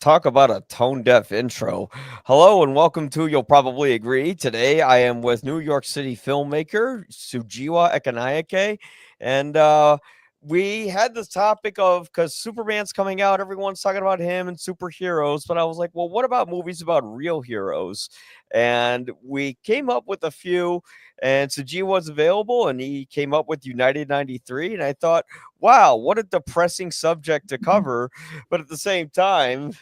Talk about a tone deaf intro. Hello and welcome to You'll Probably Agree. Today I am with New York City filmmaker Sujewa Ekanayake. And we had this topic of because Superman's coming out, everyone's talking about him and superheroes. But I was like, well, what about movies about real heroes? And we came up with a few, and Sujewa was available, and he came up with United 93. And I thought, wow, what a depressing subject to cover. But at the same time,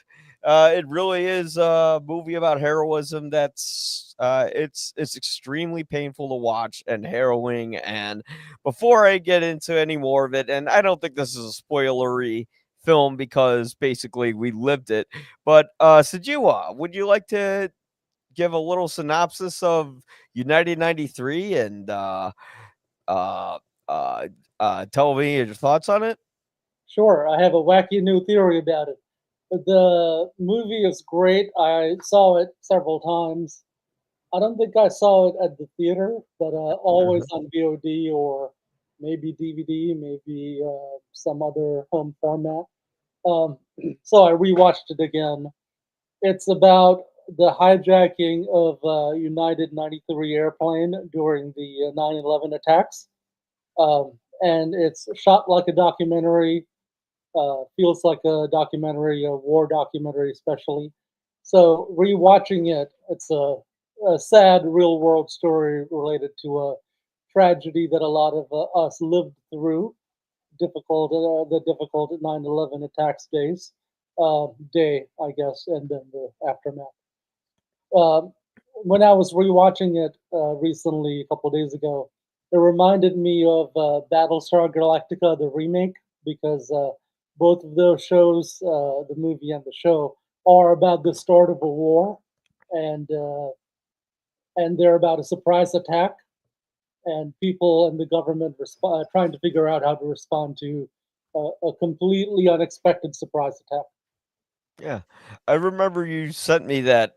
it really is a movie about heroism that's it's extremely painful to watch and harrowing. And before I get into any more of it, and I don't think this is a spoilery film because basically we lived it, but Sajiwa, would you like to give a little synopsis of United 93 and uh, uh, tell me your thoughts on it? Sure, I have a wacky new theory about it. The movie is great. I saw it several times. I don't think I saw it at the theater, but always on VOD or maybe DVD, maybe some other home format. Um, so I rewatched it again. It's about the hijacking of United 93 airplane during the 9/11 attacks. And it's shot like a documentary, feels like a documentary, a war documentary, especially. So rewatching it, it's a sad real world story related to a tragedy that a lot of us lived through. The difficult 9/11 attacks day, I guess, and then the aftermath. Um, when I was rewatching it recently, a couple of days ago, it reminded me of Battlestar Galactica, the remake, because both of those shows, the movie and the show, are about the start of a war, and uh, and they're about a surprise attack, and people and the government trying to figure out how to respond to a completely unexpected surprise attack. Yeah. I remember you sent me that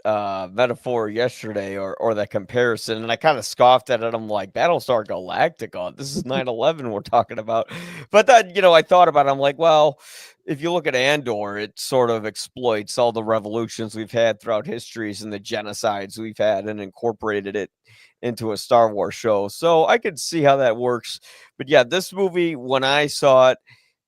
metaphor yesterday or that comparison, and I kind of scoffed at it. I'm like, Battlestar Galactica, this is 9/11 we're talking about. But then, I thought about it. I'm like, well, if you look at Andor, it sort of exploits all the revolutions we've had throughout histories and the genocides we've had and incorporated it into a Star Wars show. So I could see how that works. But yeah, this movie, when I saw it,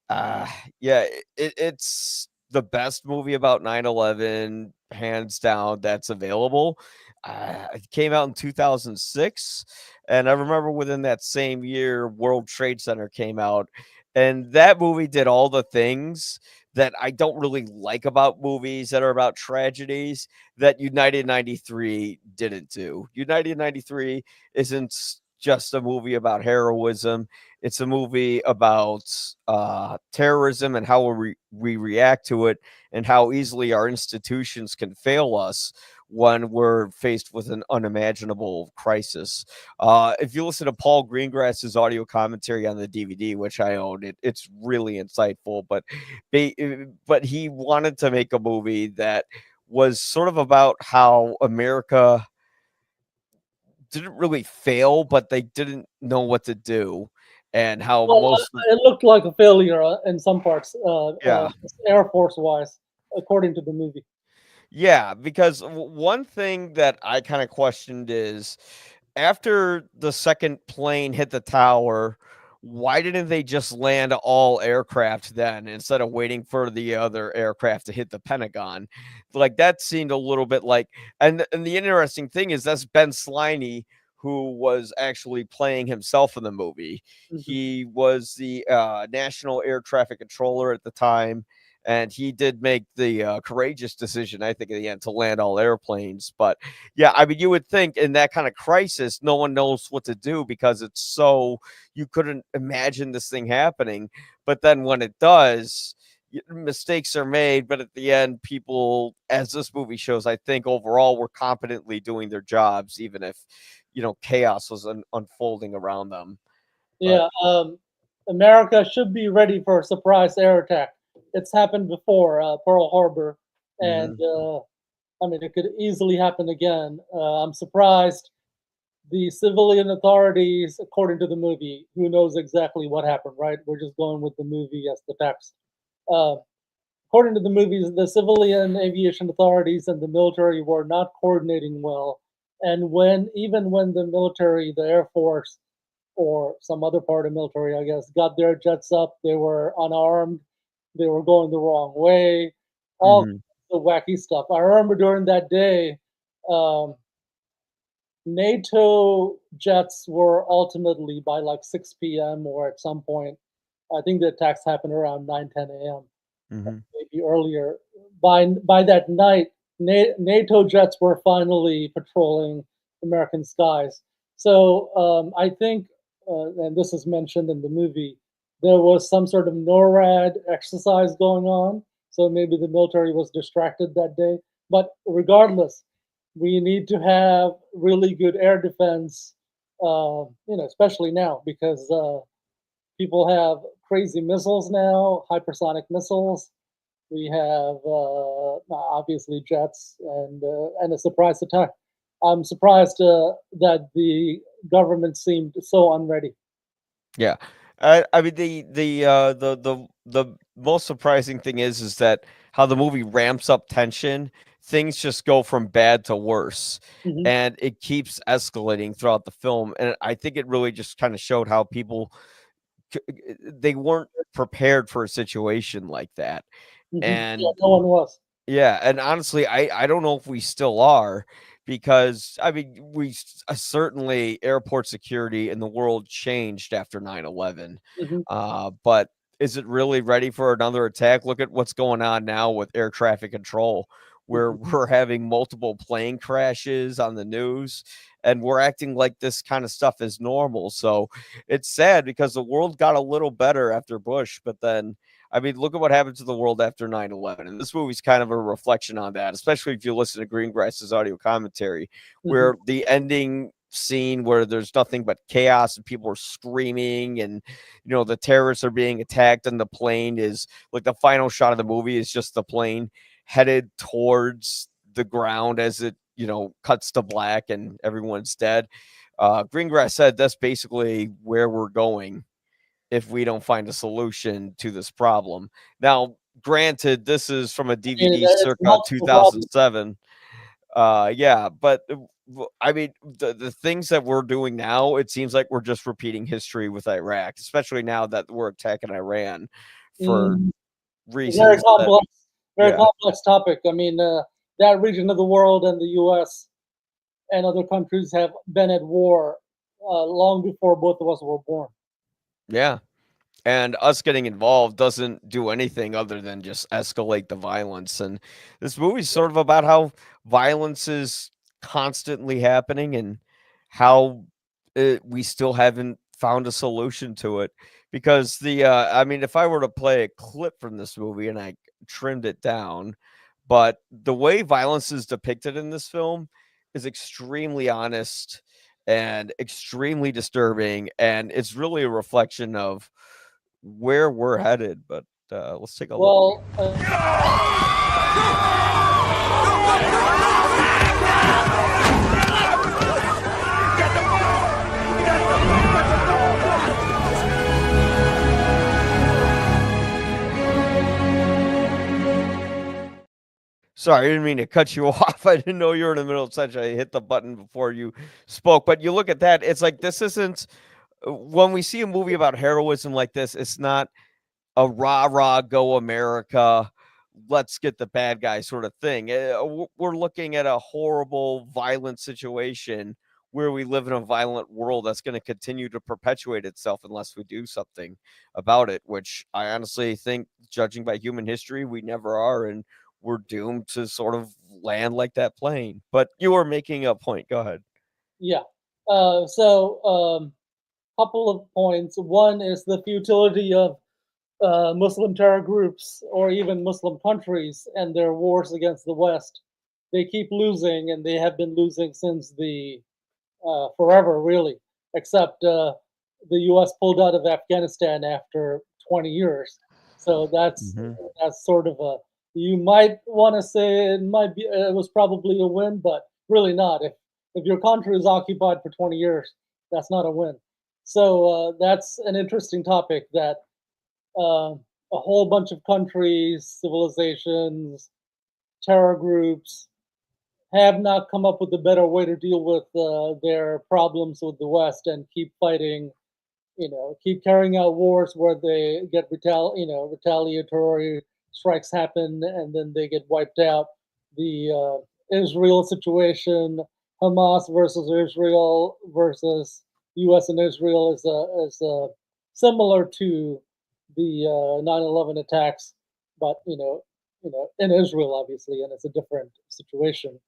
uh, yeah, it's the best movie about 9/11, hands down, that's available. It came out in 2006, and I remember within that same year, World Trade Center came out, and that movie did all the things that I don't really like about movies that are about tragedies that United 93 didn't do. United 93 isn't just a movie about heroism. It's a movie about terrorism and how we react to it and how easily our institutions can fail us when we're faced with an unimaginable crisis. If you listen to Paul Greengrass's audio commentary on the DVD, which I own, it's really insightful. But he wanted to make a movie that was sort of about how America didn't really fail, but they didn't know what to do, and how Well, most it looked like a failure in some parts, yeah. Air Force wise, according to the movie. Yeah, because one thing that I kind of questioned is after the second plane hit the tower, why didn't they just land all aircraft then instead of waiting for the other aircraft to hit the Pentagon? Like that seemed a little bit like, and the interesting thing is that's Ben Sliney who was actually playing himself in the movie. Hmm. He was the National Air Traffic Controller at the time, and he did make the courageous decision, I think, in the end, to land all airplanes. But yeah, I mean, you would think in that kind of crisis, no one knows what to do because it's so you couldn't imagine this thing happening. But then when it does, mistakes are made. But at the end, people, as this movie shows, I think overall were competently doing their jobs, even if chaos was unfolding around them. But Yeah, America should be ready for a surprise air attack. It's happened before, Pearl Harbor, and mhm. I mean, it could easily happen again. I'm surprised the civilian authorities, according to the movie, who knows exactly what happened, right? We're just going with the movie as the text. Uh, according to the movies, the civilian aviation authorities and the military were not coordinating well. And even when the military, the Air Force, or some other part of military, I guess, got their jets up, they were unarmed, they were going the wrong way, all Mhm. the wacky stuff. I remember during that day, um, NATO jets were ultimately by like 6 p.m. or at some point. I think the attacks happened around 9, 10 a.m., Mhm. maybe earlier. By that night, NATO jets were finally patrolling American skies. So I think, and this is mentioned in the movie, there was some sort of NORAD exercise going on. So maybe the military was distracted that day. But regardless, we need to have really good air defense. Especially now because people have crazy missiles now, hypersonic missiles. We have obviously jets and a surprise attack. I'm surprised that the government seemed so unready. Yeah. I mean, the most surprising thing is that how the movie ramps up tension, things just go from bad to worse, Hmm. and it keeps escalating throughout the film, and I think it really just kinda showed how people they weren't prepared for a situation like that, Hmm. Yeah, and no one was. yeah, and honestly, I don't know if we still are because I mean, certainly airport security in the world changed after 9/11. Hmm. But is it really ready for another attack? Look at what's going on now with air traffic control, where Hmm. we're having multiple plane crashes on the news and we're acting like this kind of stuff is normal. So it's sad because the world got a little better after Bush, but then I mean, look at what happened to the world after 9/11, and this movie's kind of a reflection on that, especially if you listen to Greengrass's audio commentary, Hmm. where the ending scene where there's nothing but chaos and people are screaming and the terrorists are being attacked and the plane is like the final shot of the movie is just the plane headed towards the ground as it cuts to black and everyone's dead. Greengrass said that's basically where we're going if we don't find a solution to this problem. Now, granted, this is from a I mean, DVD it's circa multiple problems. 2007. Yeah, but I mean, the things that we're doing now, it seems like we're just repeating history with Iraq, especially now that we're attacking Iran for Mm, very reasons that, complex, very yeah. complex topic. I mean, that region of the world and the U.S. and other countries have been at war long before both of us were born. Yeah. And us getting involved doesn't do anything other than just escalate the violence. And this movie's sort of about how violence is constantly happening and how we still haven't found a solution to it. Because I mean, if I were to play a clip from this movie and I trimmed it down, but the way violence is depicted in this film is extremely honest and extremely disturbing. And it's really a reflection of where we're headed, but, let's take a look. Well, Sorry, I didn't mean to cut you off. I didn't know you were in the middle of such. I hit the button before you spoke, but you look at that, it's like this isn't when we see a movie about heroism like this, it's not a rah rah go America, let's get the bad guy sort of thing. We're looking at a horrible, violent situation where we live in a violent world that's going to continue to perpetuate itself unless we do something about it, which I honestly think, judging by human history, we never are. And we're doomed to sort of land like that plane. But you were making a point. Go ahead. yeah. Couple of points. One is the futility of Muslim terror groups or even Muslim countries and their wars against the West. They keep losing, and they have been losing since the forever, really. Except the U.S. pulled out of Afghanistan after 20 years, so Mhm. that's sort of a. You might want to say it might be it was probably a win, but really not. If your country is occupied for 20 years, that's not a win. So that's an interesting topic that a whole bunch of countries, civilizations, terror groups have not come up with a better way to deal with their problems with the West and keep fighting, keep carrying out wars where they get retaliatory strikes happen and then they get wiped out. The Israel situation, Hamas versus Israel versus U.S. and Israel is similar to the 9/11 attacks, but in Israel obviously, and it's a different situation.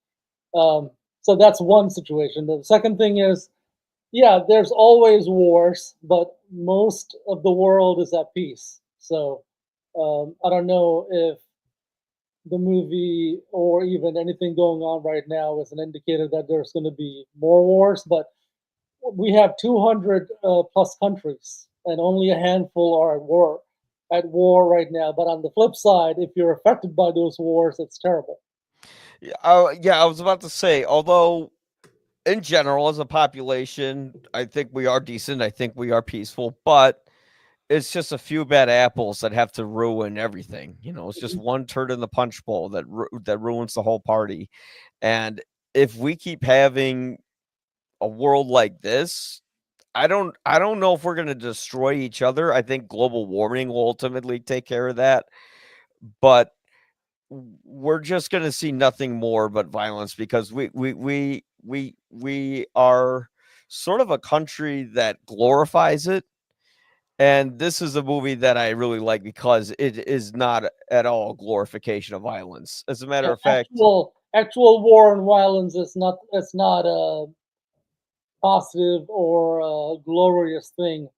So that's one situation. The second thing is, yeah, there's always wars, but most of the world is at peace. So I don't know if the movie or even anything going on right now is an indicator that there's going to be more wars, but we have 200 plus countries, and only a handful are at war right now. But on the flip side, if you're affected by those wars, it's terrible. Yeah, I was about to say, although in general, as a population, I think we are decent. I think we are peaceful, but it's just a few bad apples that have to ruin everything. It's just Mhm. one turd in the punch bowl that ruins the whole party. And if we keep having a world like this, I don't know if we're going to destroy each other. I think global warming will ultimately take care of that, but we're just going to see nothing more but violence because we are sort of a country that glorifies it, and this is a movie that I really like because it is not at all glorification of violence. As a matter Yeah, of fact, actual war and violence is not it's not a positive or a glorious thing.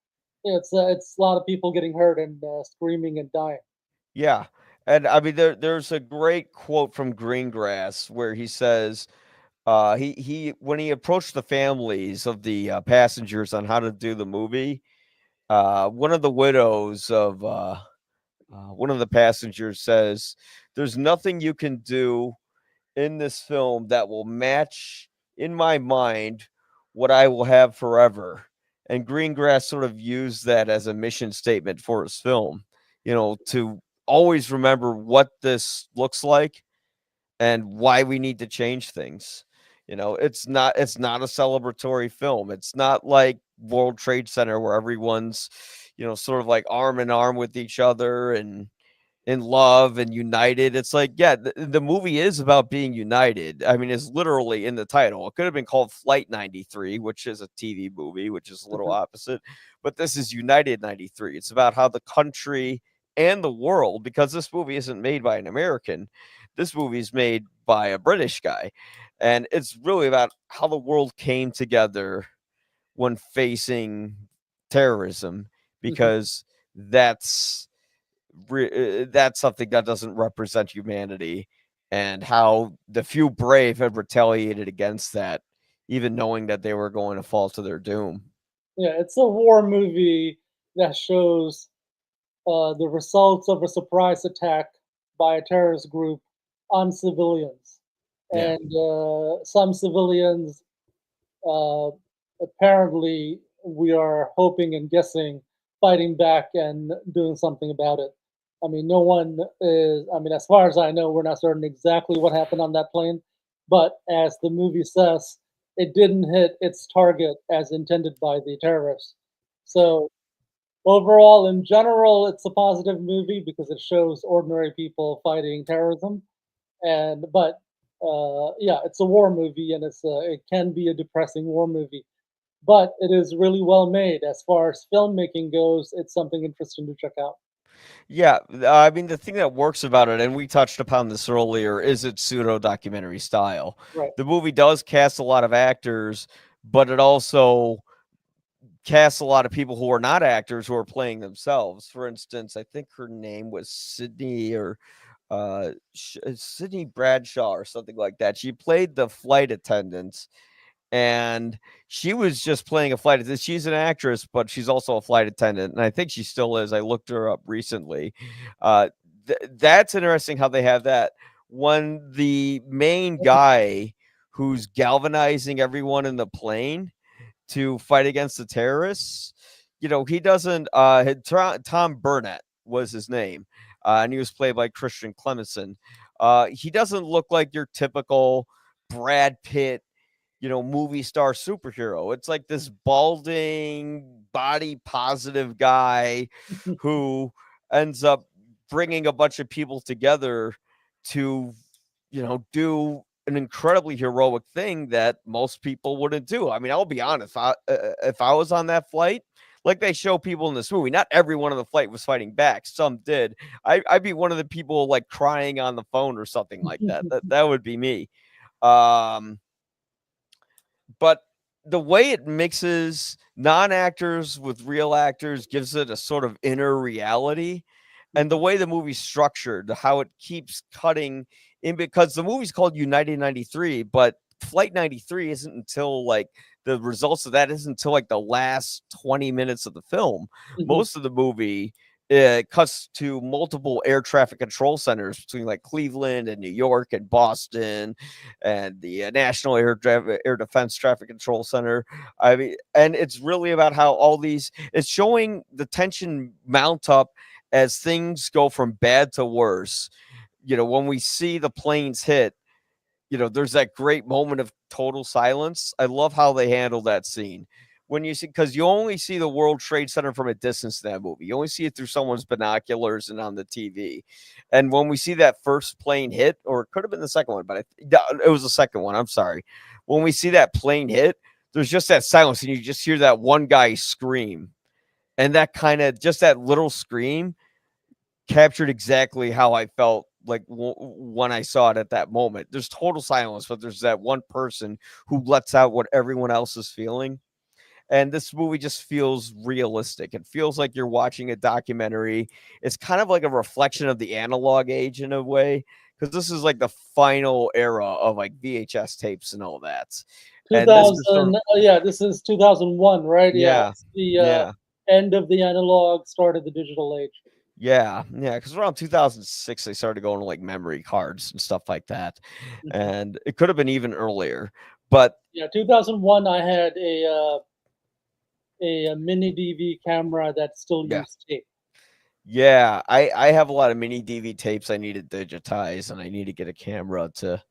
It's a lot of people getting hurt and screaming and dying. yeah. And I mean there's a great quote from Greengrass where he says he when he approached the families of the passengers on how to do the movie, one of the widows of one of the passengers says, "There's nothing you can do in this film that will match in my mind what I will have forever." And Greengrass sort of used that as a mission statement for his film, to always remember what this looks like and why we need to change things. It's not a celebratory film. It's not like World Trade Center where everyone's, sort of like arm in arm with each other and in love and united. It's like, yeah, the movie is about being united. I mean, it's literally in the title. It could have been called Flight 93, which is a TV movie, which is a little Mhm. opposite, but this is United 93. It's about how the country and the world, because this movie isn't made by an American, this movie is made by a British guy. And it's really about how the world came together when facing terrorism, Mhm. because that's that's something that doesn't represent humanity, and how the few brave have retaliated against that, even knowing that they were going to fall to their doom. Yeah, it's a war movie that shows the results of a surprise attack by a terrorist group on civilians, Yeah. and some civilians uh, apparently we are hoping and guessing fighting back and doing something about it. I mean, no one is, I mean, as far as I know, we're not certain exactly what happened on that plane, but as the movie says, it didn't hit its target as intended by the terrorists. So, overall, in general, it's a positive movie because it shows ordinary people fighting terrorism. But yeah, it's a war movie, and it can be a depressing war movie, but it is really well made. As far as filmmaking goes, it's something interesting to check out. Yeah, I mean, the thing that works about it, and we touched upon this earlier, is its pseudo documentary style. Right. The movie does cast a lot of actors, but it also casts a lot of people who are not actors who are playing themselves. For instance, I think her name was Sydney, or Sydney Bradshaw or something like that. She played the flight attendant, and she was just playing a flight attendant. She's an actress, but she's also a flight attendant, and I think she still is. I looked her up recently. Uh, that's interesting how they have that. When the main guy who's galvanizing everyone in the plane to fight against the terrorists, he doesn't. Tom Burnett. was his name, and he was played by Christian Clemenson. He doesn't look like your typical Brad Pitt, movie star superhero. It's like this balding, body positive guy who ends up bringing a bunch of people together to, do an incredibly heroic thing that most people wouldn't do. I mean, I'll be honest, if I was on that flight, like they show people in this movie, not everyone on the flight was fighting back. Some did. I'd be one of the people like crying on the phone or something like that. That would be me. Um, but the way it mixes non-actors with real actors gives it a sort of inner reality. And the way the movie's structured, how it keeps cutting in, because the movie's called United 93, but Flight 93 isn't until like the results of that isn't until like the last 20 minutes of the film. Most of the movie cuts to multiple air traffic control centers between like Cleveland and New York and Boston and the National Air Defense Traffic Control Center. I mean, and it's really about how all these, it's showing the tension mount up as things go from bad to worse. When we see the planes hit, there's that great moment of total silence. I love how they handle that scene. When you see, because you only see the World Trade Center from a distance in that movie. You only see it through someone's binoculars and on the TV. And when we see that first plane hit, or it could have been the second one, but it was the second one. I'm sorry. When we see that plane hit, there's just that silence, and you just hear that one guy scream. And that kind of, just that little scream captured exactly how I felt like when I saw it at that moment. There's total silence, but there's that one person who lets out what everyone else is feeling. And this movie just feels realistic. It feels like you're watching a documentary. It's kind of like a reflection of the analog age in a way, because this is like the final era of like VHS tapes and all that. And this is sort 2000, of, yeah, this is 2001, right? Yeah, yeah, it's the yeah. end of the analog, start of the digital age. Yeah, yeah, because around 2006 they started going to like memory cards and stuff like that, and it could have been even earlier. But Yeah, 2001, I had a mini DV camera that still yeah, used tape. yeah, I have a lot of mini DV tapes I need to digitize, and I need to get a camera to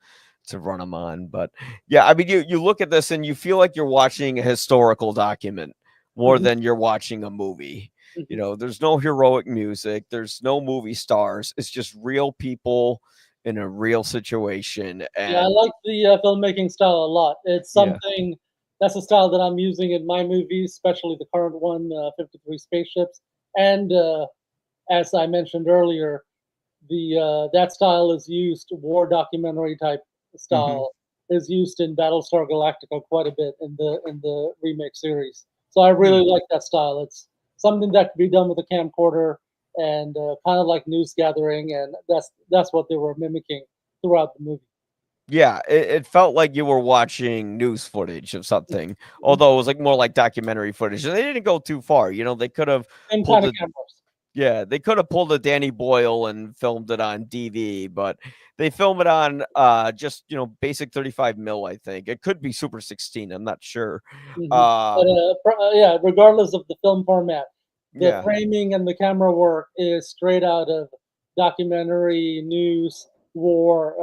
run them on. But yeah, I mean, you look at this and you feel like you're watching a historical document more Mhm, than you're watching a movie. mhm. There's no heroic music, there's no movie stars. It's just real people in a real situation, Yeah, I and like the filmmaking style a lot. It's yeah, something that's a style that I'm using in my movies, especially the current one, 53 Spaceships. And as I mentioned earlier, the that style is used, war documentary type hmm, style is used in Battlestar Galactica quite a bit in the remake series. So I really like that style. It's something that could be done with a camcorder and kind of like news gathering, and that's what they were mimicking throughout the movie. yeah, it felt like you were watching news footage of something, Mhm. although it was like more like documentary footage, and they didn't go too far. They could have Same pulled kind of the cameras. Yeah, they could have pulled a Danny Boyle and filmed it on DV, but they film it on just basic 35 mil. I think it could be Super 16. I'm not sure. But Um, yeah, regardless of the film format, the yeah, framing and the camera work is straight out of documentary, news, war,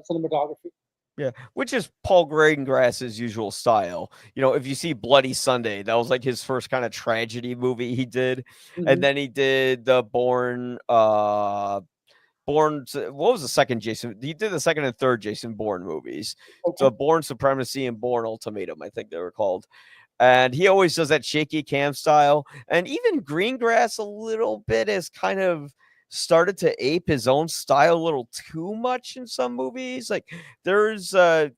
cinematography. yeah, which is Paul Greengrass's usual style. If you see Bloody Sunday, that was like his first kind of tragedy movie he did, and Hmm. then he did the what was the second Jason? He did the second and third Jason Bourne movies. Okay. So Bourne Supremacy and Bourne Ultimatum, I think they were called. And he always does that shaky cam style. And even Greengrass a little bit has kind of started to ape his own style a little too much in some movies. Like there's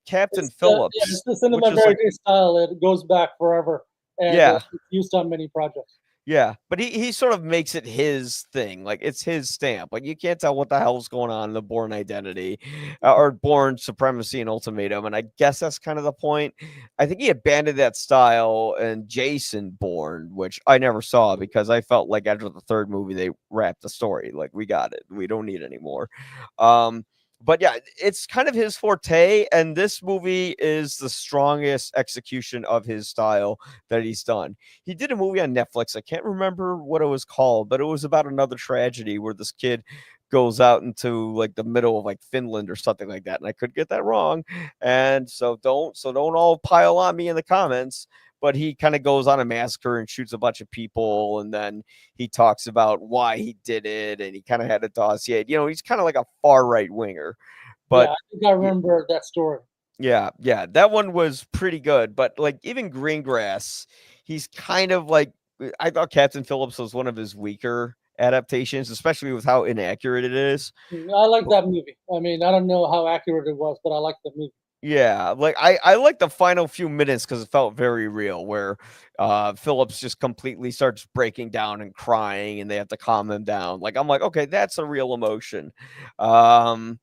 Captain It's Phillips, the which cinema is like, verite style. It goes back forever, and yeah, it's used on many projects. yeah, but he sort of makes it his thing, like it's his stamp. Like you can't tell what the hell's going on in the Bourne Identity, or Bourne Supremacy and Ultimatum, and I guess that's kind of the point. I think he abandoned that style in Jason Bourne, which I never saw because I felt like after the third movie they wrapped the story. Like we got it, we don't need any more. Um, But yeah, it's kind of his forte, and this movie is the strongest execution of his style that he's done. He did a movie on Netflix. I can't remember what it was called, but it was about another tragedy where this kid goes out into like the middle of like Finland or something like that. And I could get that wrong. And so don't all pile on me in the comments. But he kind of goes on a massacre and shoots a bunch of people, and then he talks about why he did it, and he kind of had a dossier. He's kind of like a far right winger, Yeah, but I think I remember that story. yeah, yeah, that one was pretty good. But like even Greengrass, he's kind of like I thought Captain Phillips was one of his weaker adaptations, especially with how inaccurate it is. I like that movie. I mean, I don't know how accurate it was, but I like the movie. Yeah, like I like the final few minutes because it felt very real, where Phillips just completely starts breaking down and crying, and they have to calm him down. Like I'm like, okay, that's a real emotion. Um,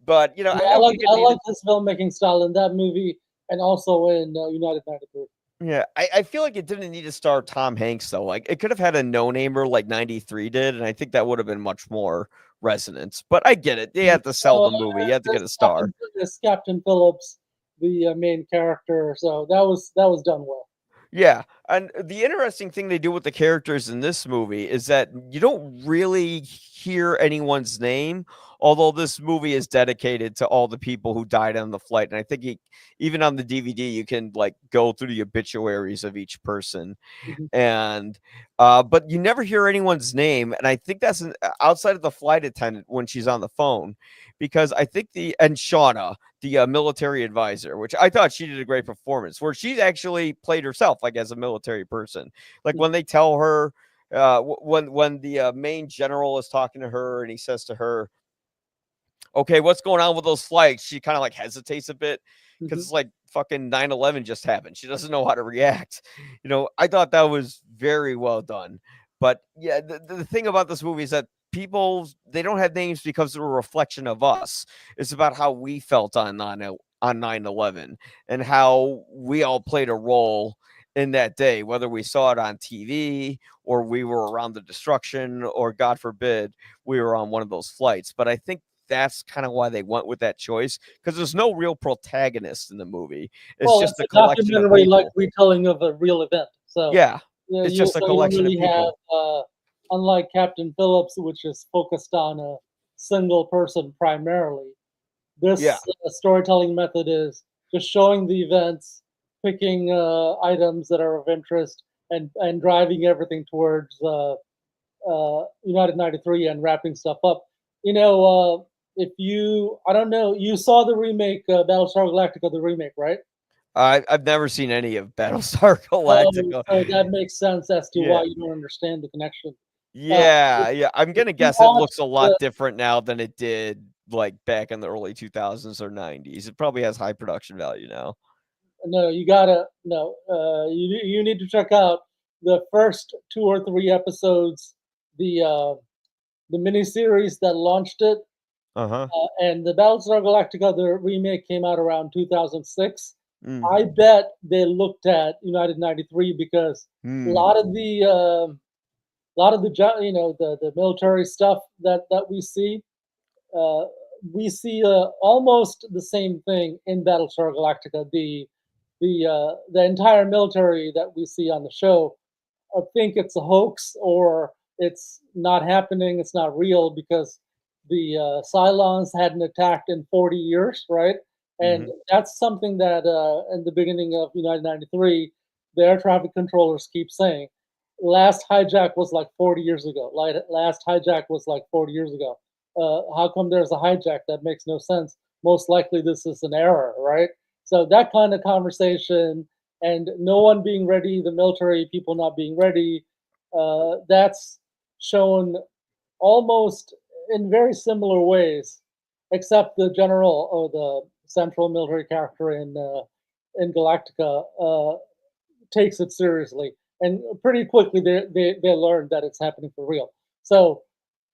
but Yeah, I don't think it I like needed. his filmmaking style in that movie, and also in United 93. Yeah, I feel like it didn't need to star Tom Hanks though. Like it could have had a no namer like '93 did, and I think that would have been much more resonance. But I get it; they No, have to sell the movie. You have to get a star. As Captain Phillips, the main character. So that was done well. Yeah, and the interesting thing they do with the characters in this movie is that you don't really hear anyone's name, although this movie is dedicated to all the people who died on the flight. And I think even on the DVD, you can like go through the obituaries of each person, Mhm. and but you never hear anyone's name, and I think that's outside of the flight attendant when she's on the phone, because I think and Shauna, the military advisor, which I thought she did a great performance, where she actually played herself like as a military person. Like when they tell her, when the main general is talking to her and he says to her, okay, what's going on with those flights? She kind of like hesitates a bit because Mhm. it's like fucking 9/11 just happened. She doesn't know how to react. I thought that was very well done. But yeah, the thing about this movie is that people, they don't have names because they're a reflection of us. It's about how we felt on 9/11 and how we all played a role in that day, whether we saw it on TV or we were around the destruction, or God forbid we were on one of those flights. But I think that's kind of why they went with that choice, because there's no real protagonist in the movie. It's Well, just it's a a collection of documentary like people. retelling of a real event. So Yeah, it's just a you don't collection of really have, people. unlike Captain Phillips, which is focused on a single person primarily. Yeah. This storytelling method is just showing the events, picking items that are of interest, and driving everything towards United 93 and wrapping stuff up. You know, if you, I don't know, you saw the remake, Battlestar Galactica, the remake, right? I've never seen any of Battlestar Oh, Galactica. so that makes sense as to why Yeah. you don't understand the connection. If, Yeah, yeah. I'm if gonna you guess it watch looks a lot the, different now than it did like back in the early 2000s or 90s. It probably has high production value now. no, you gotta, no, you need to check out the first 2 or 3 episodes, the miniseries that launched it, Uh-huh. and the Battlestar Galactica, the remake came out around 2006. Mm. I bet they looked at United 93 because a Hmm. lot of the the military stuff that uh, we see almost the same thing in Battlestar Galactica. The entire military that we see on the show, I think it's a hoax or it's not happening. It's not real because the Cylons hadn't attacked in 40 years, right? And Mhm. that's something that in the beginning of United 93, the air traffic controllers keep saying. Last hijack was like 40 years ago. Like last hijack was like 40 years ago. How come there's a hijack? That makes no sense. Most likely this is an error, right? So that kind of conversation and no one being ready, the military people not being ready, that's shown almost in very similar ways, except the general or the central military character in Galactica takes it seriously, and pretty quickly they learn that it's happening for real. So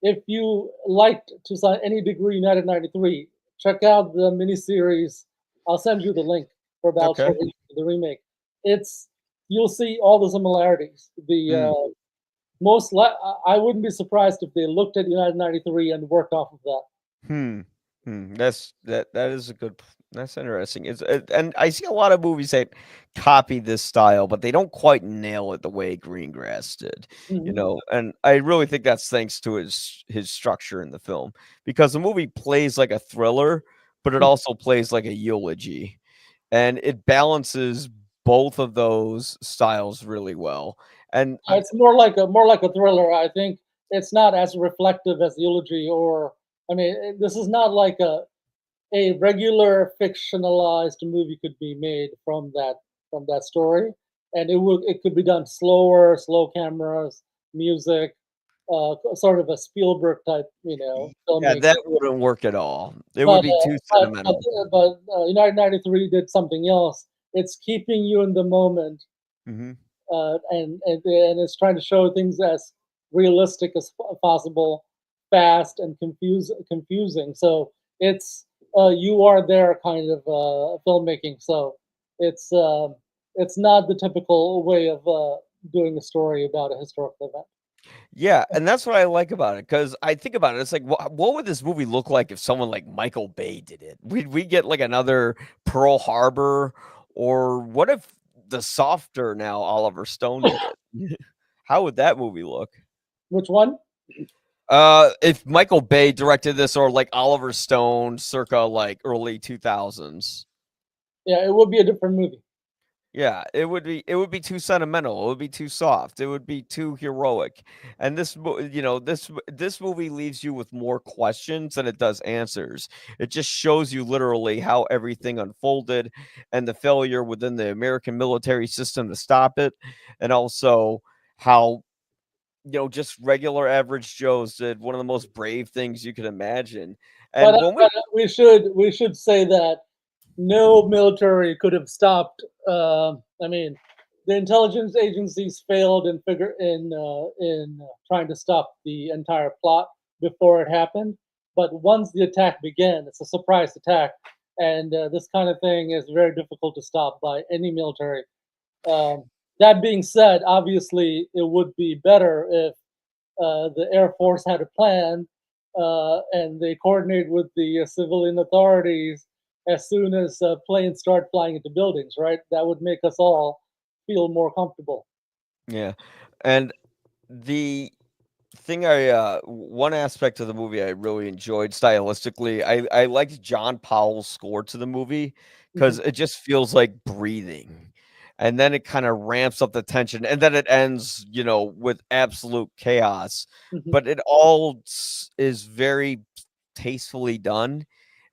if you liked to any degree United 93, check out the miniseries. I'll send you the link for Battlestar Okay. Galactica, the remake. It's You'll see all the similarities. Mm. I wouldn't be surprised if they looked at United 93 and worked off of that. Hmm. That is a good. That's interesting. And I see a lot of movies that copy this style, but they don't quite nail it the way Greengrass did. You Hmm. know, and I really think that's thanks to his structure in the film because the movie plays like a thriller, but it also plays like a eulogy, and it balances both of those styles really well. And It's more like a thriller. I think it's not as reflective as Eulogy, or I mean, this is not like a regular fictionalized movie could be made from that story, and it could be done slower, slow cameras, music, sort of a Spielberg type, yeah, filmmaking. that wouldn't work at all. It would But be too sentimental. United 93 did something else. It's keeping you in the moment, Hmm. and it's trying to show things as realistic as possible, fast and confusing. So it's you are there kind of filmmaking. So it's uh, it's not the typical way of doing a story about a historical event. Yeah, and that's what I like about it because I think about it. It's like, what would this movie look like if someone like Michael Bay did it? We get like another Pearl Harbor, or what if the softer now Oliver Stone did it? How would that movie look? Which one? If Michael Bay directed this, or like Oliver Stone, circa like early 2000s. Yeah, it would be a different movie. Yeah, it would be too sentimental, it would be too soft, it would be too heroic, and this movie leaves you with more questions than it does answers. It just shows you literally how everything unfolded and the failure within the American military system to stop it, and also how, just regular average Joes did one of the most brave things you could imagine, and when we We should say that no military could have stopped. I mean, the intelligence agencies failed in trying to stop the entire plot before it happened. But once the attack began, it's a surprise attack, and this kind of thing is very difficult to stop by any military. Um, that being said, obviously, it would be better if the Air Force had a plan, and they coordinated with the civilian authorities as soon as planes start flying into buildings, right? That would make us all feel more comfortable. Yeah, and the one aspect of the movie I really enjoyed stylistically, I liked John Powell's score to the movie Hmm. because it just feels like breathing, and then it kinda ramps up the tension, and then it ends, with absolute chaos, Hmm. but it all is very tastefully done.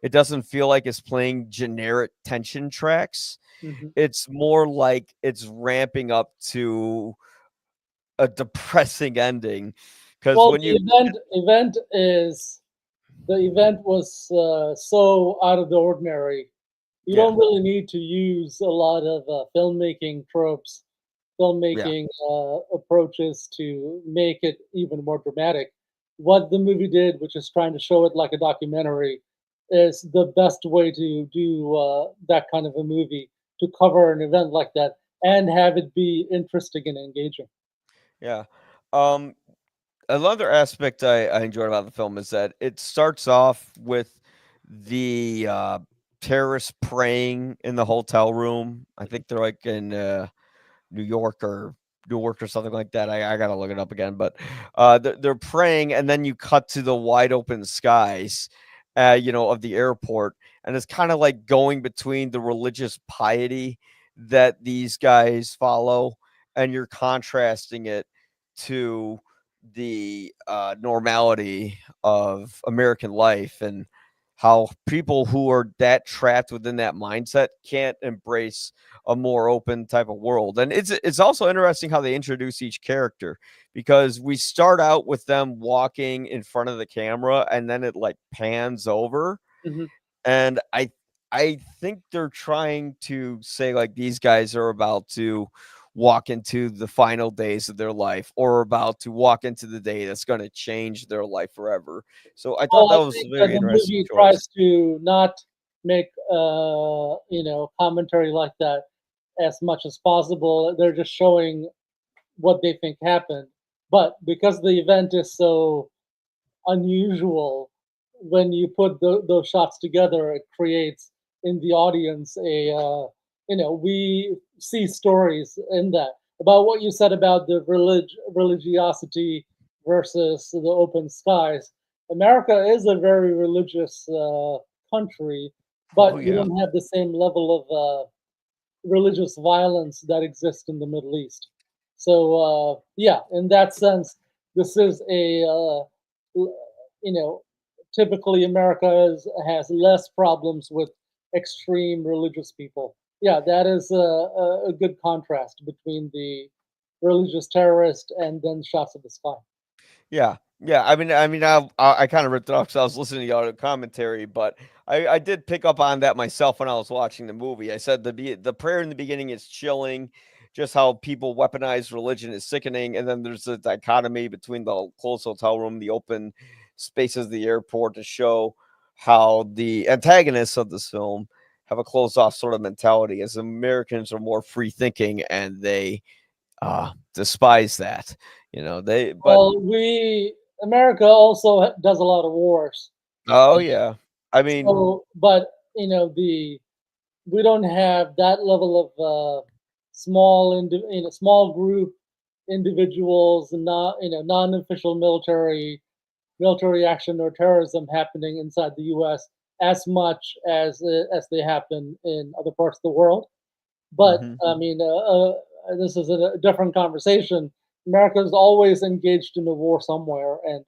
It doesn't feel like it's playing generic tension tracks. Hmm. It's more like it's ramping up to a depressing ending, because Well, when you the event was so out of the ordinary. You yeah, don't really need to use a lot of filmmaking tropes, yeah, filmmaking approaches to make it even more dramatic. What the movie did, which is trying to show it like a documentary, is the best way to do that kind of a movie, to cover an event like that and have it be interesting and engaging. yeah. Um, Another aspect I enjoyed about the film is that it starts off with the, terrorists praying in the hotel room. I think they're, like, in, New York or Newark or something like that. I gotta look it up again, but they're praying, and then you cut to the wide open skies, of the airport, and it's kind of like going between the religious piety that these guys follow, and you're contrasting it to the normality of American life, and how people who are that trapped within that mindset can't embrace a more open type of world. And it's also interesting how they introduce each character, because we start out with them walking in front of the camera, and then it like pans over, Hmm. and I think they're trying to say like these guys are about to walk into the final days of their life, or about to walk into the day that's going to change their life forever. So I thought Well, that I was think a very the interesting movie choice. tries to not make commentary like that as much as possible. They're just showing what they think happened. But because the event is so unusual, when you put those shots together, it creates in the audience we see stories in that about what you said about the religiosity versus the open skies. America is a very religious country, Oh but you yeah. don't have the same level of religious violence that exists in the Middle East. So yeah, in that sense, this is you know, typically America has less problems with extreme religious people. Yeah, that is a good contrast between the religious terrorist and then shots of the sky. Yeah, yeah. I kind of ripped it off because I was listening to the audio commentary, but I did pick up on that myself when I was watching the movie. I said the prayer in the beginning is chilling, just how people weaponize religion is sickening, and then there's a dichotomy between the closed hotel room, the open spaces of the airport to show how the antagonists of this film have a closed off sort of mentality, as Americans are more free thinking and they despise that. But Well, we America also does a lot of wars. oh yeah. I mean, So, but the we don't have that level of small group individuals and not non-official military action or terrorism happening inside the U.S. as much as they happen in other parts of the world. But mhm. I mean, this is a different conversation. America is always engaged in a war somewhere, and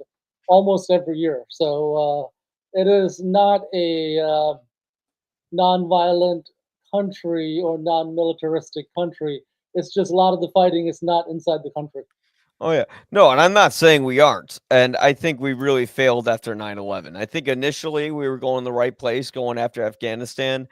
almost every year. So it is not a non-violent country or non-militaristic country. It's just a lot of the fighting is not inside the country. Oh yeah. No, and I'm not saying we aren't. And I think we really failed after 9/11. I think initially we were going the right place, going after Afghanistan.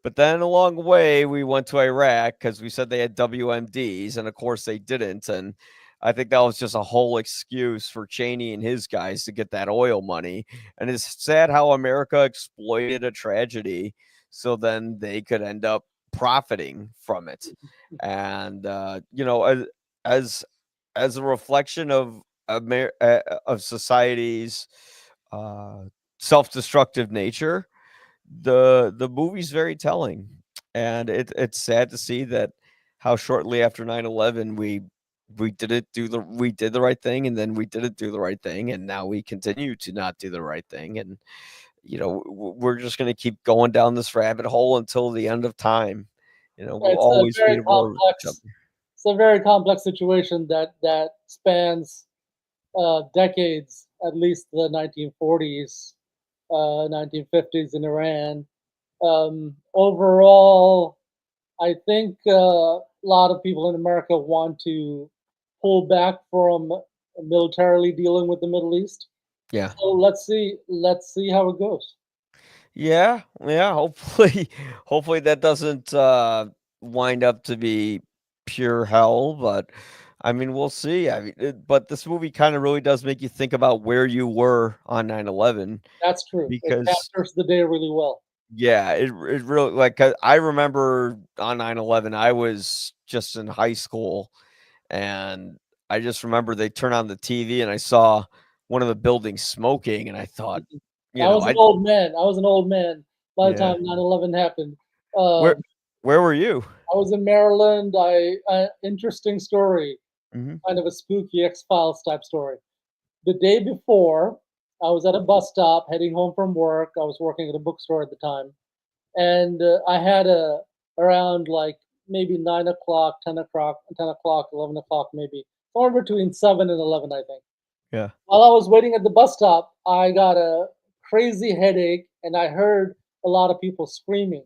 But then along the way, we went to Iraq because we said they had WMDs, and of course they didn't. And I think that was just a whole excuse for Cheney and his guys to get that oil money. And it's sad how America exploited a tragedy so then they could end up profiting from it. And as as a reflection of of society's uh, self-destructive nature, the movie's very telling, and it's sad to see that how shortly after 9/11 we did the right thing, and then we didn't do the right thing, and now we continue to not do the right thing, and we're just going to keep going down this rabbit hole until the end of time. We'll It's a always be very at war with each other. situation that spans decades, at least the 1940s, 1950s in Iran. Overall, I think a lot of people in America want to pull back from militarily dealing with the Middle East. Yeah. So let's see how it goes. Yeah, yeah, hopefully hopefully that doesn't, wind up to be pure hell, but, I mean, we'll see. But this movie kinda really does make you think about where you were on 9/11 That's true. It because captures the day really well. yeah, it really like, 'cause I remember on 9/11, I was just in high school, and I just remember they turned on the TV, and I saw one of the buildings smoking, and I thought, I was an I old man. I was an old man by the yeah. time 9/11 happened. Where Um, where were you? I was in Maryland. Interesting story, Mhm. kind of a spooky X-Files type story. The day before, I was at a bus stop heading home from work. I was working at a bookstore at the time, and I had a around like maybe 9 o'clock, 10 o'clock, 10 o'clock, 11 o'clock, maybe somewhere between 7 and 11, I think. Yeah. While I was waiting at the bus stop, I got a crazy headache and I heard a lot of people screaming.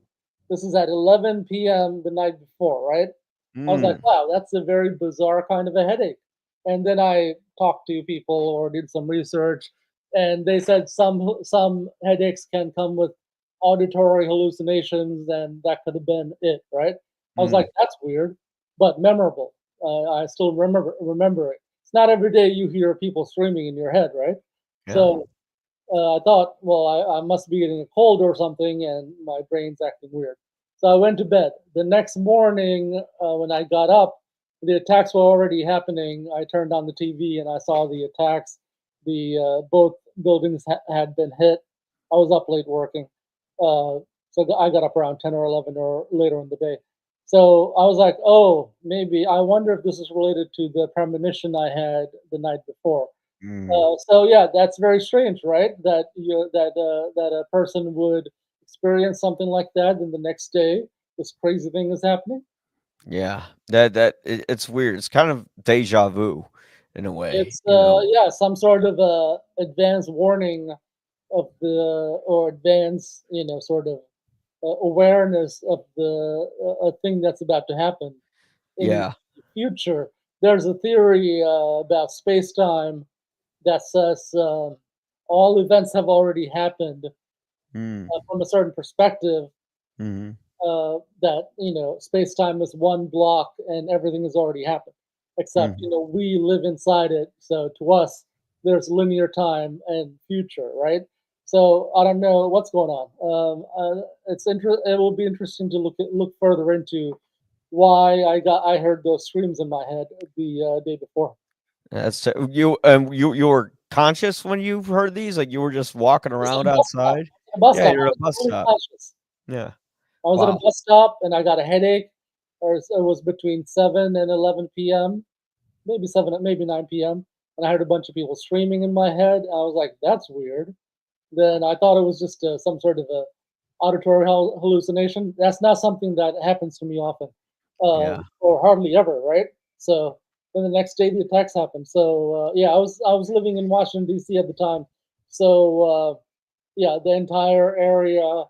This is at 11 p.m. the night before, right? I was like, Mm. wow, that's a very bizarre kind of a headache. And then I talked to people or did some research, and they said some headaches can come with auditory hallucinations, and that could have been it, right? I was Mm. like, that's weird, but memorable. I still remember it. It's not every day you hear people screaming in your head, right? Yeah. So I thought, well, I must be getting a cold or something, and my brain's acting weird. So I went to bed. The next morning, when I got up, the attacks were already happening. I turned on the TV and I saw the attacks. The both buildings had been hit. I was up late working, so I got up around 10 or 11 or later in the day. So I was like, oh, maybe I wonder if this is related to the premonition I had the night before. Mm. So yeah, that's very strange, right? That a person would experience something like that, and the next day this crazy thing is happening. Yeah, it's weird. It's kind of deja vu in a way, It's you know? yeah, some sort of advance warning of the or advance, sort of awareness of the a thing that's about to happen in Yeah. the future. There's a theory about space time that says all events have already happened Mm. from a certain perspective. Mhm. That space time is one block and everything has already happened, except Mhm. we live inside it. So to us, there's linear time and future, right? So I don't know what's going on. It will be interesting to look further into why I heard those screams in my head the day before. That's you were conscious when you heard these? Like, you were just walking It was at around a bus stop. outside? At a bus Yeah, stop. I you're at was a bus fully stop. conscious. Yeah. I was at a Wow. bus stop and I got a headache, or it was between 7 and 11 p.m., maybe 7, maybe 9 p.m., and I heard a bunch of people screaming in my head. I was like, "That's weird." Then I thought it was just some sort of a auditory hallucination. That's not something that happens to me often, Yeah. or hardly ever, right? So then the next day the attacks happened. So yeah, I was living in Washington D.C. at the time. So yeah, the entire area,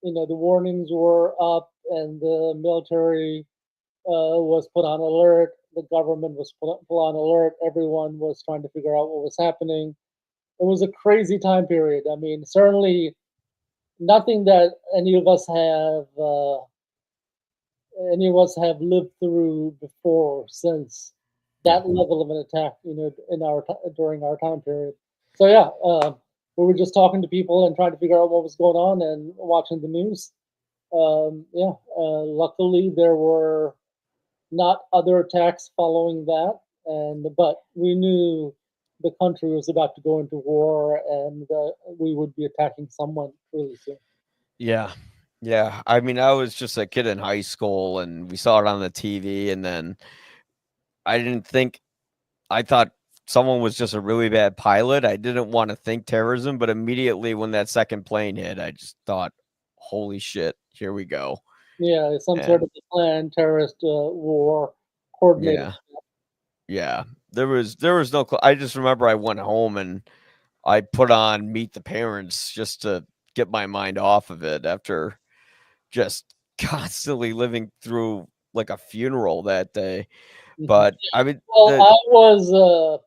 the warnings were up, and the military was put on alert. The government was put on alert. Everyone was trying to figure out what was happening. It was a crazy time period. I mean, certainly nothing that any of us have lived through before since Yeah. that level of an attack. In during our time period. So yeah, we were just talking to people and trying to figure out what was going on and watching the news. Yeah, luckily there were not other attacks following that, and but we knew the country was about to go into war, and we would be attacking someone really soon. Yeah. Yeah. I mean, I was just a kid in high school, and we saw it on the TV, and then I didn't think I thought someone was just a really bad pilot. I didn't wanna think terrorism, but immediately when that 2nd plane hit, I just thought, "Holy shit, here we go." Yeah, some sort And of a planned terrorist war coordinated. yeah, yeah. There was no I just remember I went home and I put on Meet the Parents just to get my mind off of it after just constantly living through, like, a funeral that day. Mhm. But, I mean, Well, the I was.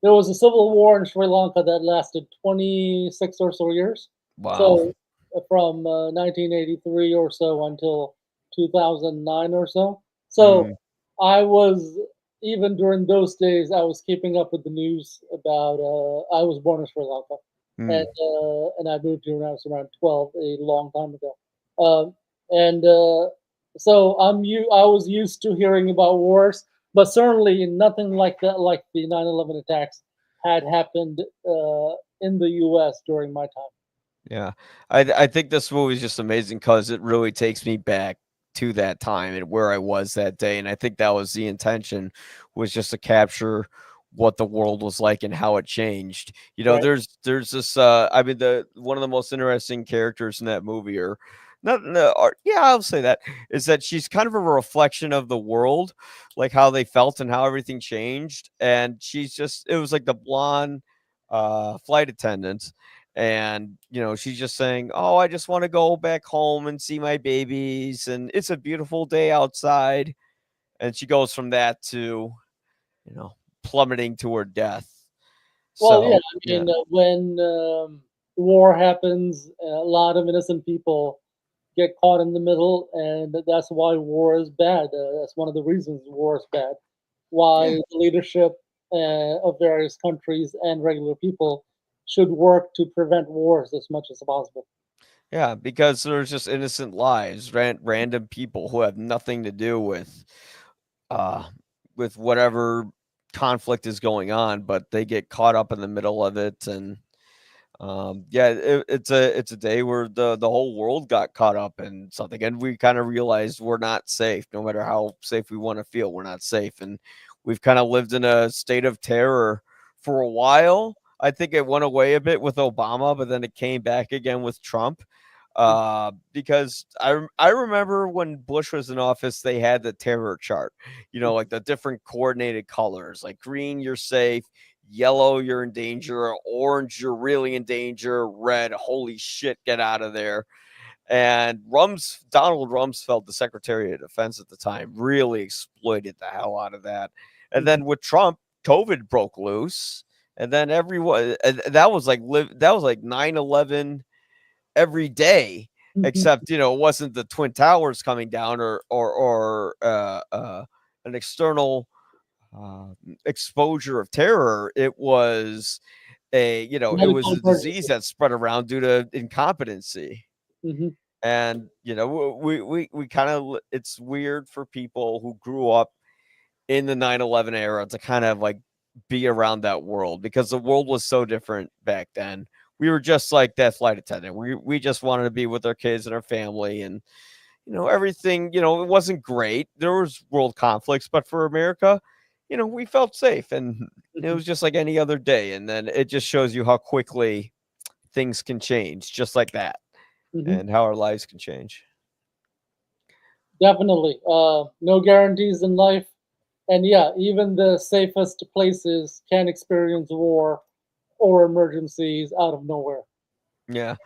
There was a civil war in Sri Lanka that lasted 26 or so years. wow. So from 1983 or so until 2009 or so. So Mm, I was, even during those days, I was keeping up with the news about. I was born in Sri Lanka, mm. and I moved here when I was around 12, a long time ago. And so I was used to hearing about wars, but certainly nothing like that, like the 9/11 attacks had happened in the U.S. during my time. Yeah. I think this movie is just amazing because it really takes me back to that time and where I was that day, and I think that was the intention, was just to capture what the world was like and how it changed. You know, Right. there's this, I mean, the one of the most interesting characters in that movie, or not no, or yeah, I'll say that, is that she's kind of a reflection of the world, like how they felt and how everything changed, and she's just it was like the blonde, flight attendant, and she's just saying, "Oh, I just want to go back home and see my babies, and it's a beautiful day outside." And she goes from that to you know plummeting to her death. Well, yeah, So I yeah. mean, when war happens, a lot of innocent people get caught in the middle, and that's why war is bad. That's one of the reasons war is bad. Yeah. Why the leadership of various countries and regular people should work to prevent wars as much as possible. Yeah, because there's just innocent lives, random people who have nothing to do uh with whatever conflict is going on, but they get caught up in the middle of it, and Yeah, it's a day where the whole world got caught up in something, and we kind of realized we're not safe. No matter how safe we want to feel, we're not safe, and we've kind of lived in a state of terror for a while. I think it went away a bit with Obama, but then it came back again with Trump. Because I remember when Bush was in office, they had the terror chart, like the different coordinated colors, like green, you're safe, yellow, you're in danger, orange, you're really in danger, red, holy shit, get out of there. And Donald Rumsfeld, the Secretary of Defense at the time, really exploited the hell out of that. And Mhm. then with Trump, COVID broke loose. And then everyone, and that was like 9/11 every day, Mhm. except it wasn't the twin towers coming down or an external uh, exposure of terror. It was it was Medical a disease emergency. that spread around due to incompetency. Hmm. And we kind of, it's weird for people who grew up in the 9/11 era to kind of like be around that world, because the world was so different back then. We were just like that flight attendant. We just wanted to be with our kids and our family, and everything, it wasn't great. There was world conflicts, but for America, we felt safe, and it Hmm. was just like any other day. And then it just shows you how quickly things can change just like that, Hmm. and how our lives can change. Definitely. No guarantees in life. And yeah, even the safest places can experience war or emergencies out of nowhere. Yeah.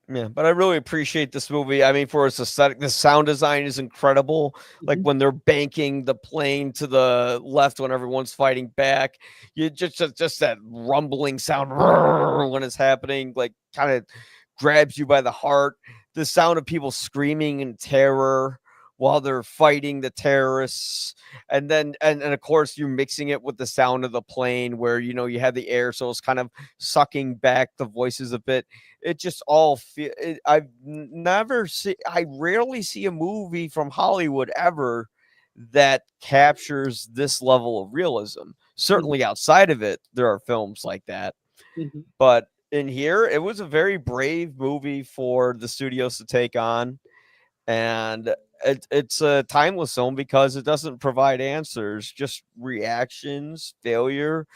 Yeah, but I really appreciate this movie. I mean, for its aesthetic, the sound design is incredible. Like Hmm. when they're banking the plane to the left when everyone's fighting back, you just that rumbling sound when it's happening, like kind of grabs you by the heart. The sound of people screaming in terror while they're fighting the terrorists, and then and of course you're mixing it with the sound of the plane, where you have the air, so it's kind of sucking back the voices a bit. It just all feel it, I rarely see a movie from Hollywood ever that captures this level of realism. Hmm. Certainly outside of it, there are films like that, Hmm. but in here, it was a very brave movie for the studios to take on, and it's a timeless film because it doesn't provide answers, just reactions, failure,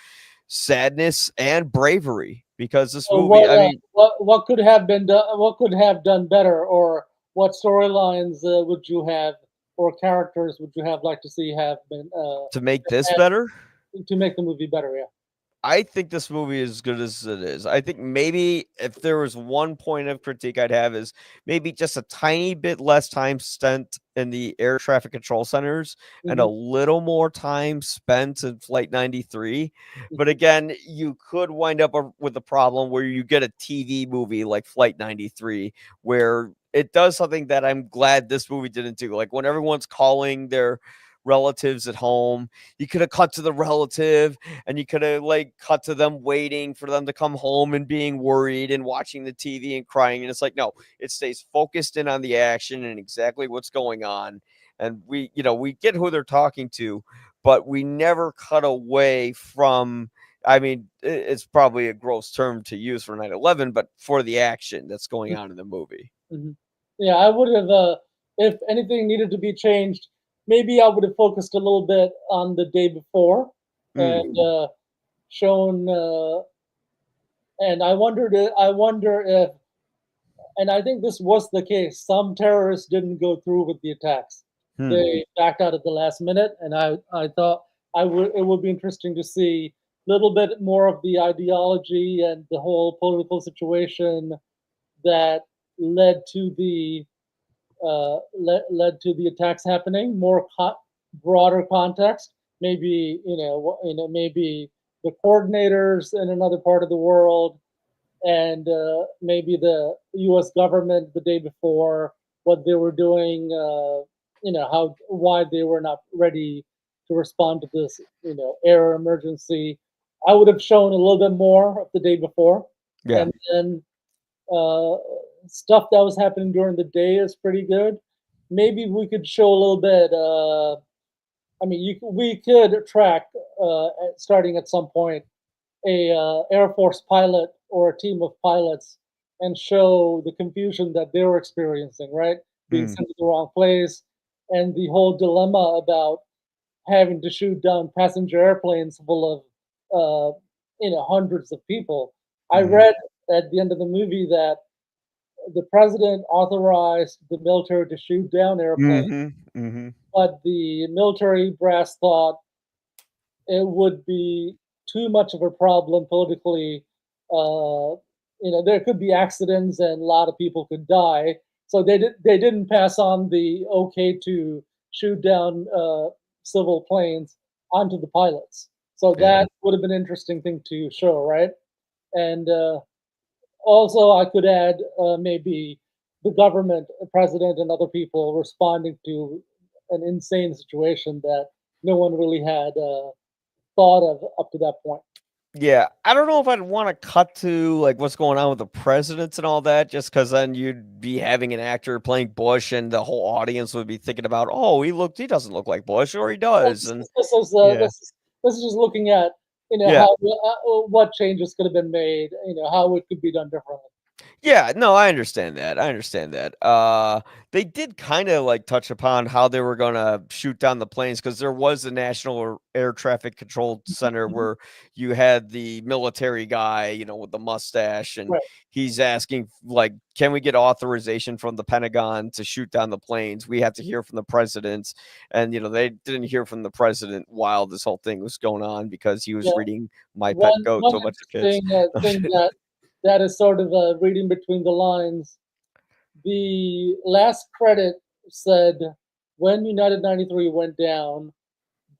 sadness, and bravery. Because this So movie, I mean, what could have been done? What could have done better, or what storylines would you have, or characters would you have liked to see have been to make this had better, to make the movie better? Yeah. I think this movie is as good as it is. I think maybe if there was one point of critique I'd have is maybe just a tiny bit less time spent in the air traffic control centers and a Hmm. little more time spent in Flight 93. But Hmm. again, you could wind up with a problem where you get a TV movie like Flight 93, where it does something that I'm glad this movie didn't do. Like when everyone's calling their relatives at home, you could have cut to the relative, and you could have like cut to them waiting for them to come home and being worried and watching the TV and crying. And it's like, no, it stays focused in on the action and exactly what's going on. And we get who they're talking to, but we never cut away from. I mean, it's probably a gross term to use for 9/11, but for the action that's going on in the movie. Hmm. Yeah, I would have. If anything needed to be changed, maybe I would have focused a little bit on the day before and Mm. shown. And I wondered. I wonder if, and I think this was the case. Some terrorists didn't go through with the attacks. Hmm. They backed out at the last minute, and I thought I would. It would be interesting to see a little bit more of the ideology and the whole political situation that led to the led to the attacks happening. Broader context. Maybe maybe the coordinators in another part of the world, and maybe the U.S. government the day before, what they were doing. How why they were not ready to respond to this air emergency. I would have shown a little bit more of the day before, Yeah. and then uh, stuff that was happening during the day is pretty good. Maybe we could show a little bit. I mean, we could track starting at some point a Air Force pilot or a team of pilots and show the confusion that they were experiencing, right? Being Mm, sent to the wrong place, and the whole dilemma about having to shoot down passenger airplanes full of, hundreds of people. I mhm, read at the end of the movie that the president authorized the military to shoot down airplanes, mhm, mhm. but the military brass thought it would be too much of a problem politically. There could be accidents and a lot of people could die. So they didn't pass on the okay to shoot down civil planes onto the pilots. So Yeah. that would have been an interesting thing to show, right? And also, I could add maybe the government, the president, and other people responding to an insane situation that no one really had thought of up to that point. Yeah, I don't know if I'd wanna cut to, like, what's going on with the presidents and all that, just because then you'd be having an actor playing Bush, and the whole audience would be thinking about, "Oh, he doesn't look like Bush, or he Well, does," and yeah. this is just looking at Yeah. how what changes could have been made, how it could be done differently. Yeah, no, I understand that, I understand that. They did kinda, like, touch upon how they were gonna shoot down the planes because there was a National Air Traffic Control Center Mhm. where you had the military guy, with the mustache, and Right. he's asking, like, "Can we get authorization from the Pentagon to shoot down the planes? We have to hear from the president," and, they didn't hear from the president while this whole thing was going on because he was Yeah. reading My Pet Goat One to a bunch of kids. interesting thing that is sort of reading between the lines. The last credit said when United 93 went down,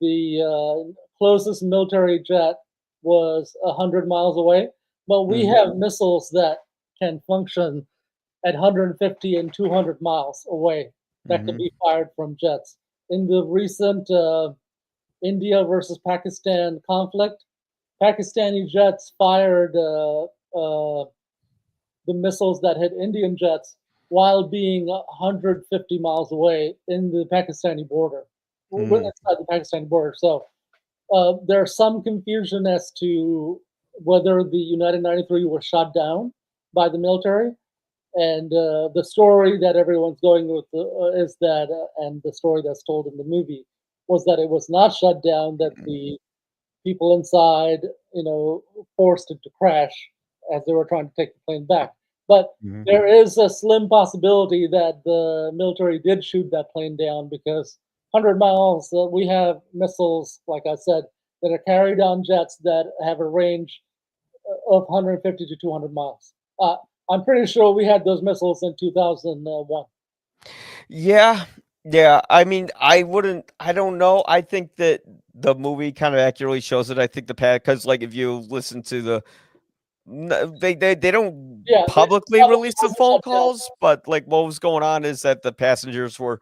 the closest military jet was 100 miles away, but we Mhm, have missiles that can function at 150 and 200 miles away that can mhm, be fired from jets. In the recent India versus Pakistan conflict, Pakistani jets fired the missiles that hit Indian jets while being 150 miles away in the Pakistani border, mhm. inside the Pakistani border. So there's some confusion as to whether the United 93 was shot down by the military. And the story that everyone's going with is that, and the story that's told in the movie was that it was not shut down, that the people inside, forced it to crash as they were trying to take the plane back. But Mhm. there is a slim possibility that the military did shoot that plane down because 100 miles, we have missiles, like I said, that are carried on jets that have a range of 150 to 200 miles. I'm pretty sure we had those missiles in 2001. Yeah, yeah, I mean, I don't know, I think that the movie kind of accurately shows it, I think the because like, if you listen to the they don't Yeah, it publicly probably release the wasn't phone shut down. calls, but, like, what was going on is that the passengers were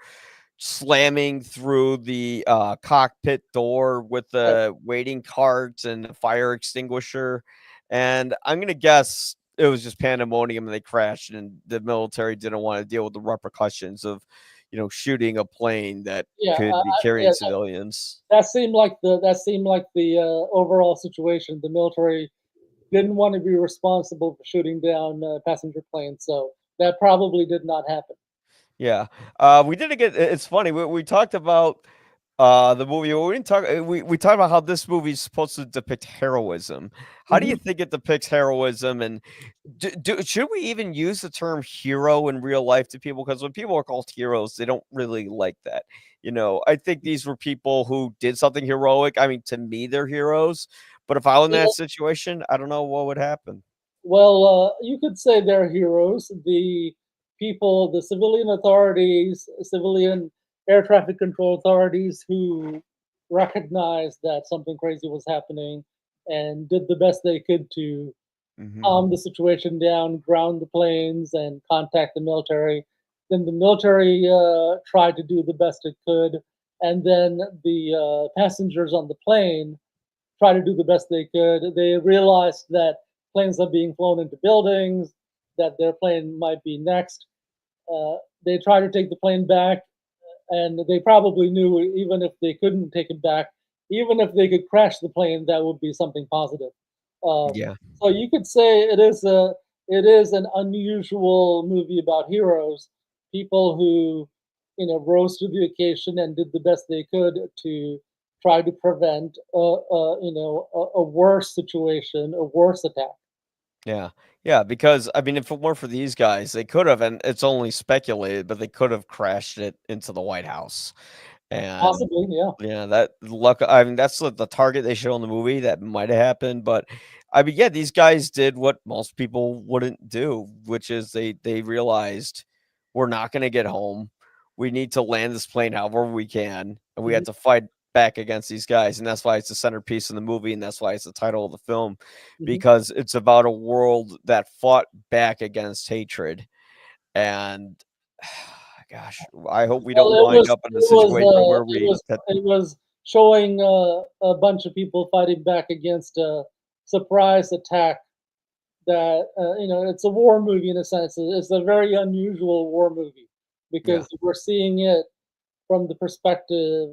slamming through the, cockpit door with Right. the waiting carts and the fire extinguisher, and I'm gonna guess it was just pandemonium and they crashed, and the military didn't wanna deal with the repercussions of, shooting a plane that Yeah, could be yeah, carrying civilians. that seemed like the overall situation. The military didn't want to be responsible for shooting down passenger planes, so that probably did not happen. Yeah. We didn't get it's funny, we talked about, the movie, but we didn't talk we talked about how this movie is supposed to depict heroism. How do you Mhm. think it depicts heroism, and should we even use the term hero in real life to people? Because when people are called heroes, they don't really like that. I think these were people who did something heroic. I mean, to me, they're heroes. But if I was in that situation, I don't know what would happen. Well, you could say they're heroes. The people, the civilian authorities, civilian air traffic control authorities who recognized that something crazy was happening and did the best they could to Hmm. calm the situation down, ground the planes, and contact the military. Then the military tried to do the best it could, and then the passengers on the plane try to do the best they could. They realized that planes are being flown into buildings, that their plane might be next. They tried to take the plane back, and they probably knew even if they couldn't take it back, even if they could crash the plane, that would be something positive. Um, Yeah. so you could say it is an unusual movie about heroes, people who rose to the occasion and did the best they could to try to prevent a worse situation, a worse attack. Yeah. Yeah, because I mean, if it weren't for these guys, they could have, and it's only speculated, but they could have crashed it into the White House. And Possibly, yeah. yeah, that luck. I mean, that's the target they show in the movie. That might have happened, but I mean, yeah, these guys did what most people wouldn't do, which is they realized we're not going to get home. We need to land this plane however we can, and we Mhm, had to fight back against these guys, and that's why it's the centerpiece in the movie, and that's why it's the title of the film, mhm. because it's about a world that fought back against hatred. And gosh, I hope we Well, don't wind up in a situation where we that it was showing a bunch of people fighting back against a surprise attack. That it's a war movie in a sense. It's a very unusual war movie yeah. because we're seeing it from the perspective.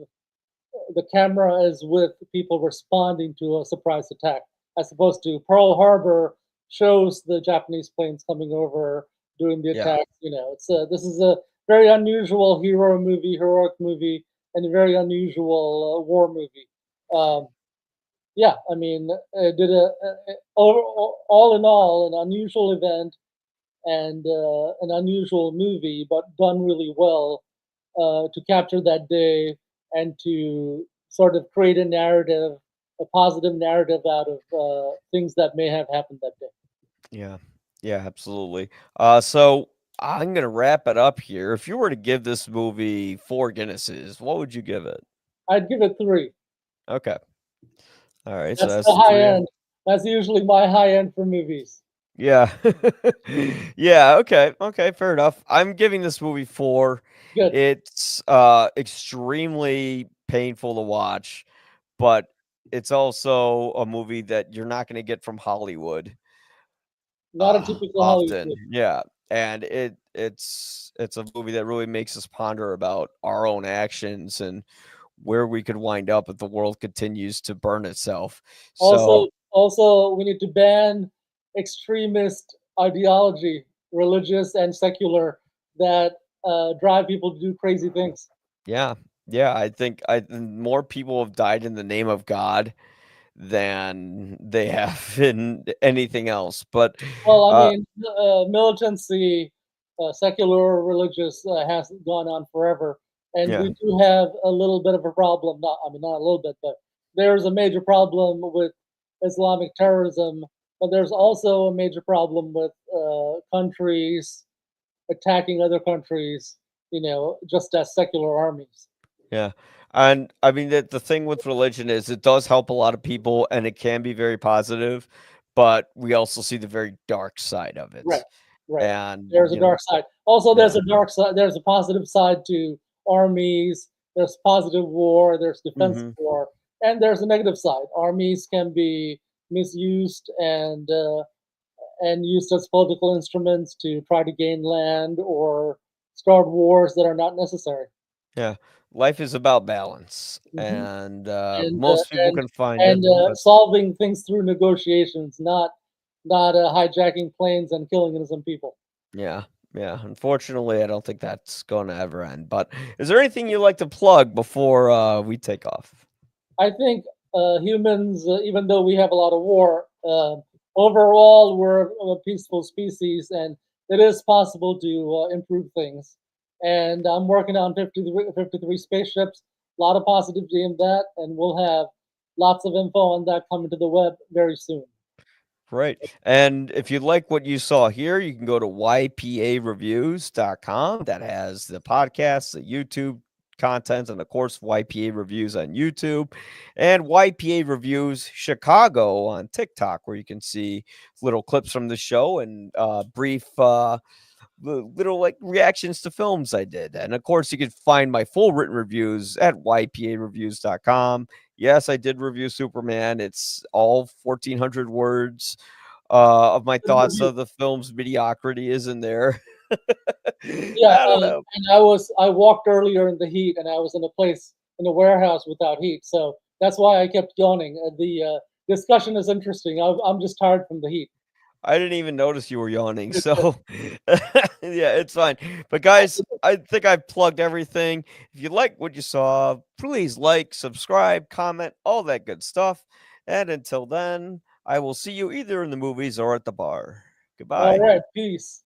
The camera is with people responding to a surprise attack, as opposed to Pearl Harbor shows the Japanese planes coming over doing the Yeah. attack. It's this is a very unusual hero movie, heroic movie, and a very unusual war movie. Um, yeah, I mean, it did all in all an unusual event and an unusual movie, but done really well to capture that day and to sort of create a narrative, a positive narrative out of things that may have happened that day. Yeah. Yeah, absolutely. So I'm gonna wrap it up here. If you were to give this movie 4 Guinnesses, what would you give it? I'd give it three. Okay. All right. So That's that's the the high 3. end. That's usually my high end for movies. Yeah. Yeah, okay. Okay, fair enough. I'm giving this movie 4. Good. It's extremely painful to watch, but it's also a movie that you're not going to get from Hollywood Not a typical Hollywood often. movie. Yeah. And it's a movie that really makes us ponder about our own actions and where we could wind up if the world continues to burn itself. So, Also, we need to ban extremist ideology, religious and secular, that drive people to do crazy things. yeah. Yeah, I think more people have died in the name of God than they have in anything else. But Well, I uh mean, militancy, secular, religious, has gone on forever, and yeah. we do have a little bit of a problem. Not, I mean, not a little bit, but there's a major problem with Islamic terrorism. But there's also a major problem with countries attacking other countries. Just as secular armies. Yeah. And I mean the thing with religion is it does help a lot of people and it can be very positive, but we also see the very dark side of Right, it. right. And, There's a dark side. Also, there's yeah. a dark side. There's a positive side to armies. There's positive war. There's defensive Mhm. war, and there's a negative side. Armies can be misused and used as political instruments to try to gain land or start wars that are not necessary. Yeah. Life is about balance Hmm. and And most people and can find it, and but solving things through negotiations, not hijacking planes and killing innocent people. yeah. Yeah, unfortunately, I don't think that's going to ever end. But is there anything you'd like to plug before we take off? I think humans, even though we have a lot of war, overall we're a peaceful species, and it is possible to improve things. And I'm working on 53 spaceships. A lot of positivity in that, and we'll have lots of info on that coming to the web very soon. Right. And if you like what you saw here, you can go to ypareviews.com. That has the podcast, the YouTube content, and of course, YPA reviews on YouTube, and YPA reviews Chicago on TikTok, where you can see little clips from the show and brief little like reactions to films I did. And of course, you can find my full written reviews at ypareviews.com. Yes, I did review Superman. It's all 1,400 words of my Good thoughts review. of the film's mediocrity is in there. Yeah, I don't know. and I walked earlier in the heat, and I was in a warehouse without heat, so that's why I kept yawning. discussion is interesting. I'm just tired from the heat. I didn't even notice you were yawning, so yeah, it's fine. But guys, I think I've plugged everything. If you like what you saw, please like, subscribe, comment, all that good stuff. And until then, I will see you either in the movies or at the bar. All Goodbye. right, peace.